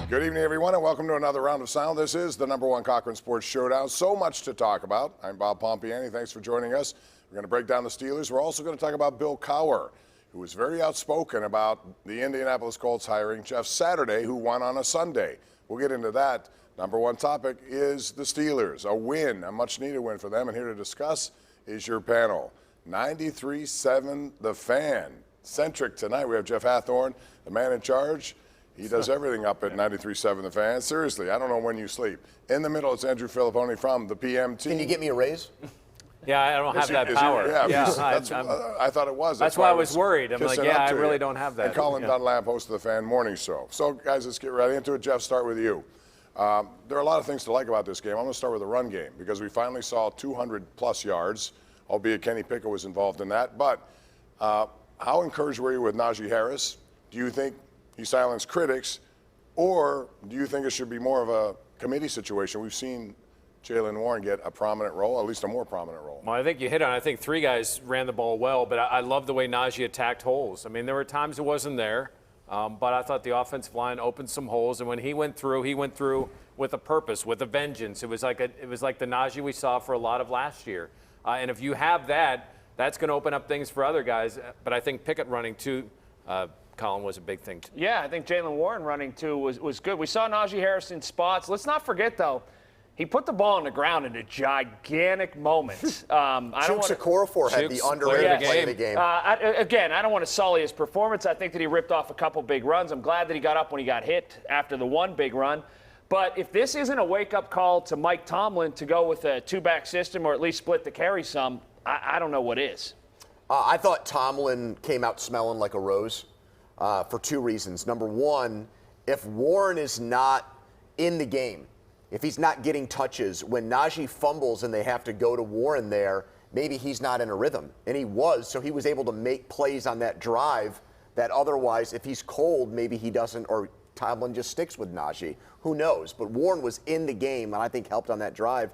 Good evening, everyone, and welcome to another round of sound. This is the #1 Cochran Sports Showdown. So much to talk about. I'm Bob Pompeani. Thanks for joining us. We're going to break down the Steelers. We're also going to talk about Bill Cowher, who was very outspoken about the Indianapolis Colts hiring Jeff Saturday, who won on a Sunday. We'll get into that. #1 topic is the Steelers. A win, a much-needed win for them. And here to discuss is your panel. 93.7 The Fan. Centric tonight. We have Jeff Hathhorn, the man in charge. He does everything up at 93.7 The Fan. Seriously, I don't know when you sleep. In the middle, it's Andrew Fillipponi from the PM team. Can you get me a raise? Yeah, I don't have that power. I thought it was. That's why I was worried. I'm like, yeah, I really don't have that. And Colin Dunlap, host of the Fan Morning Show. So, guys, let's get right into it. Jeff, start with you. There are a lot of things to like about this game. I'm going to start with the run game because we finally saw 200-plus yards, albeit Kenny Pickett was involved in that. But how encouraged were you with Najee Harris? Do you think he silenced critics, or do you think it should be more of a committee situation? We've seen Jaylen Warren get a prominent role, at least a more prominent role. Well, I think you hit on it. I think three guys ran the ball well, but I love the way Najee attacked holes. I mean, there were times it wasn't there, but I thought the offensive line opened some holes, and when he went through with a purpose, with a vengeance. It was like the Najee we saw for a lot of last year. And if you have that, that's going to open up things for other guys. But I think Pickett running too, Colin, was a big thing. Yeah, I think Jaylen Warren running too was good. We saw Najee Harris in spots. Let's not forget, though, he put the ball on the ground in a gigantic moment. Okorafor had the underrated play of the game. Again, I don't want to sully his performance. I think that he ripped off a couple big runs. I'm glad that he got up when he got hit after the one big run. But if this isn't a wake-up call to Mike Tomlin to go with a two-back system or at least split the carry some, I don't know what is. I thought Tomlin came out smelling like a rose for two reasons. Number one, if Warren is not in the game, if he's not getting touches, when Najee fumbles and they have to go to Warren there, maybe he's not in a rhythm. And he was, so he was able to make plays on that drive that otherwise, if he's cold, maybe he doesn't, or Tomlin just sticks with Najee. Who knows? But Warren was in the game, and I think helped on that drive.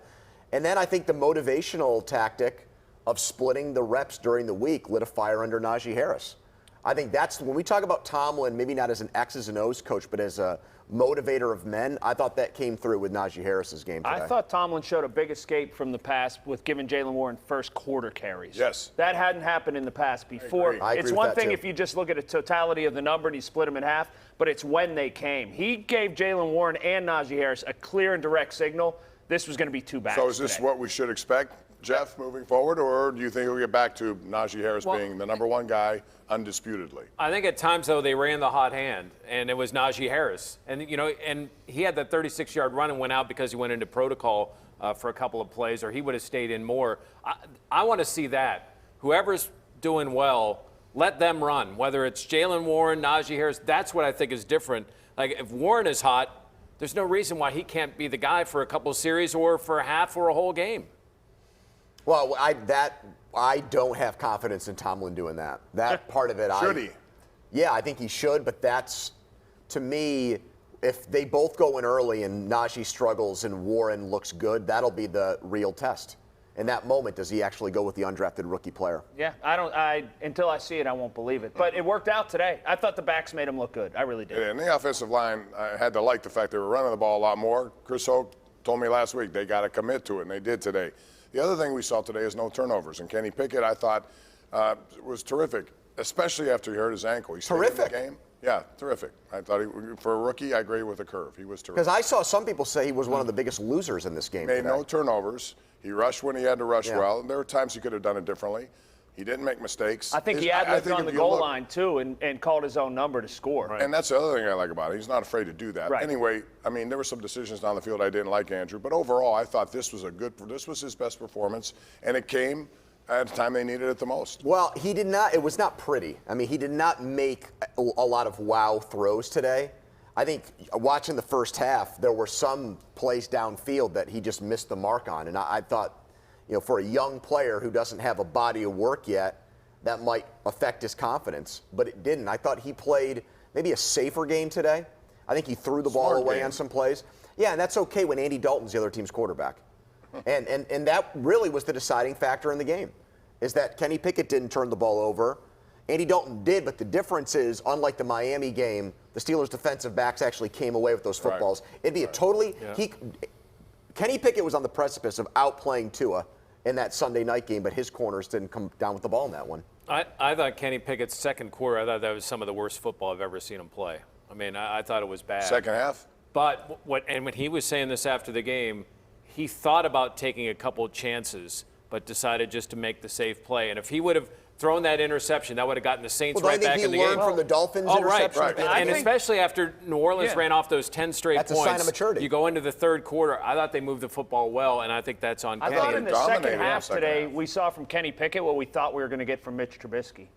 And then I think the motivational tactic of splitting the reps during the week lit a fire under Najee Harris. I think that's, when we talk about Tomlin, maybe not as an X's and O's coach, but as a motivator of men, I thought that came through with Najee Harris's game today. I thought Tomlin showed a big escape from the past with giving Jaylen Warren first quarter carries. Yes. That hadn't happened in the past before. I agree it's with one that thing too. if you just look at the totality of the number and you split them in half, but it's when they came. He gave Jaylen Warren and Najee Harris a clear and direct signal. This was going to be two backs. So is this what we should expect, Jeff, moving forward, or do you think we'll get back to Najee Harris being the #1 guy undisputedly? I think at times, though, they ran the hot hand, and it was Najee Harris. And, and he had that 36-yard run and went out because he went into protocol for a couple of plays, or he would have stayed in more. I want to see that. Whoever's doing well, let them run, whether it's Jaylen Warren, Najee Harris. That's what I think is different. Like, if Warren is hot, there's no reason why he can't be the guy for a couple of series or for a half or a whole game. Well, I don't have confidence in Tomlin doing that. That part of it, Should he? Yeah, I think he should, but that's, to me, if they both go in early and Najee struggles and Warren looks good, that'll be the real test. In that moment, does he actually go with the undrafted rookie player? Yeah, until I see it, I won't believe it. But it worked out today. I thought the backs made him look good. I really did. Yeah, and the offensive line, I had to like the fact they were running the ball a lot more. Chris Hoke told me last week they got to commit to it, and they did today. The other thing we saw today is no turnovers. And Kenny Pickett, I thought, was terrific, especially after he hurt his ankle. He stayed in the game. Yeah, terrific. I thought for a rookie, I agree with the curve. He was terrific. Because I saw some people say he was one of the biggest losers in this game Made today. no turnovers. He rushed when he had to rush well. And there were times he could have done it differently. He didn't make mistakes. I think he ad-libbed on the goal line, too, and called his own number to score. Right. And that's the other thing I like about it. He's not afraid to do that. Right. Anyway, I mean, there were some decisions down the field I didn't like, Andrew. But overall, I thought this was his best performance. And it came at the time they needed it the most. Well, he did not. It was not pretty. I mean, he did not make a lot of wow throws today. I think watching the first half, there were some plays downfield that he just missed the mark on. And I thought, for a young player who doesn't have a body of work yet, that might affect his confidence. But it didn't. I thought he played maybe a safer game today. I think he threw the ball away on some plays. Yeah, and that's okay when Andy Dalton's the other team's quarterback. And that really was the deciding factor in the game, is that Kenny Pickett didn't turn the ball over. Andy Dalton did, but the difference is, unlike the Miami game, the Steelers' defensive backs actually came away with those footballs. It'd be a totally Kenny Pickett was on the precipice of outplaying Tua in that Sunday night game, but his corners didn't come down with the ball in that one. I thought Kenny Pickett's second quarter, I thought that was some of the worst football I've ever seen him play. I mean, I thought it was bad. Second half? But when he was saying this after the game, he thought about taking a couple of chances, but decided just to make the safe play. And if he would have thrown that interception, that would have gotten the Saints right back in the game. Well, I think he learned from the Dolphins interception. Right. And especially after New Orleans ran off those 10 straight that's points. a sign of maturity. You go into the third quarter, I thought they moved the football well, and I think that's on Kenny. I thought in the second half today, half. we saw from Kenny Pickett what we thought we were going to get from Mitch Trubisky.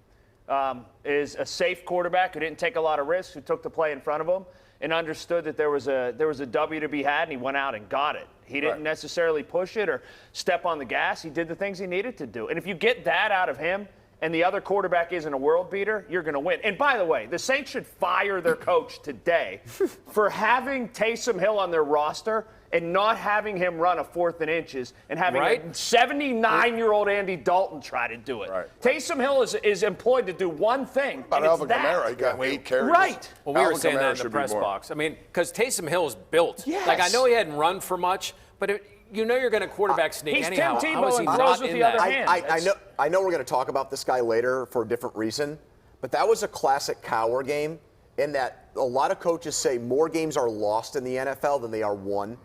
Is a safe quarterback who didn't take a lot of risks, who took the play in front of him, and understood that there was a W to be had, and he went out and got it. He didn't necessarily push it or step on the gas. He did the things he needed to do. And if you get that out of him, and the other quarterback isn't a world beater, you're going to win. And by the way, the Saints should fire their coach today for having Taysom Hill on their roster and not having him run a 4th and inches and having a 79-year-old Andy Dalton try to do it. Right. Taysom Hill is employed to do one thing. About Alvin Kamara, he got 8 carries. Right. Well, we were Alvin saying Kamara that in the should be press more. box. I mean, because Taysom Hill is built. Yes. Like, I know he hadn't run for much, but you know you're going to quarterback sneak He's anyhow. Tim How is Tebow he and not throws with in the that? other hand. I know we're going to talk about this guy later for a different reason, but that was a classic Cowher game in that a lot of coaches say more games are lost in the NFL than they are won.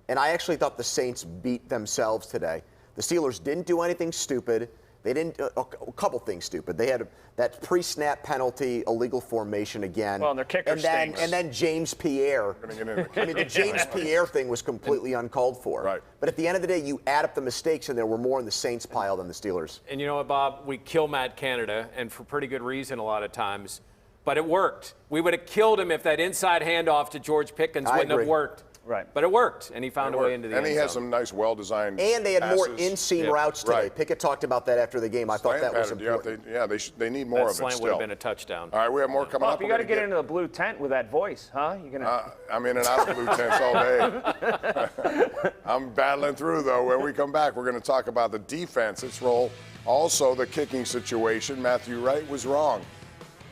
And I actually thought the Saints beat themselves today. The Steelers didn't do anything stupid. They didn't a couple things stupid. They had that pre-snap penalty, illegal formation again. Well, and their kicker stinks. And then James Pierre. I mean, the James Pierre thing was completely uncalled for. Right. But at the end of the day, you add up the mistakes, and there were more in the Saints pile than the Steelers. And you know what, Bob? We kill Matt Canada, and for pretty good reason a lot of times. But it worked. We would have killed him if that inside handoff to George Pickens wouldn't have worked. Right. But it worked, and he found a way into the end And he zone. has some nice, well-designed And they had more passes. in-seam routes today. Right. Pickett talked about that after the game. I thought Slant that was pattern, important. they need more That of it slant still. would have been a touchdown. All right, we have more coming Well, up. you got to get into the blue tent with that voice, huh? You're gonna. I'm in and out of blue tents all day. I'm battling through, though. When we come back, we're going to talk about the defense, its role, also the kicking situation. Matthew Wright was wrong.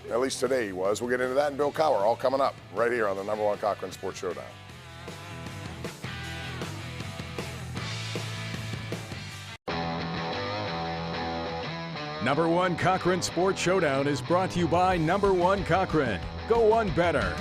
At least today he was. We'll get into that and Bill Cowher, all coming up right here on the #1 Cochran Sports Showdown. #1 Cochran Sports Showdown is brought to you by #1 Cochran. Go one better.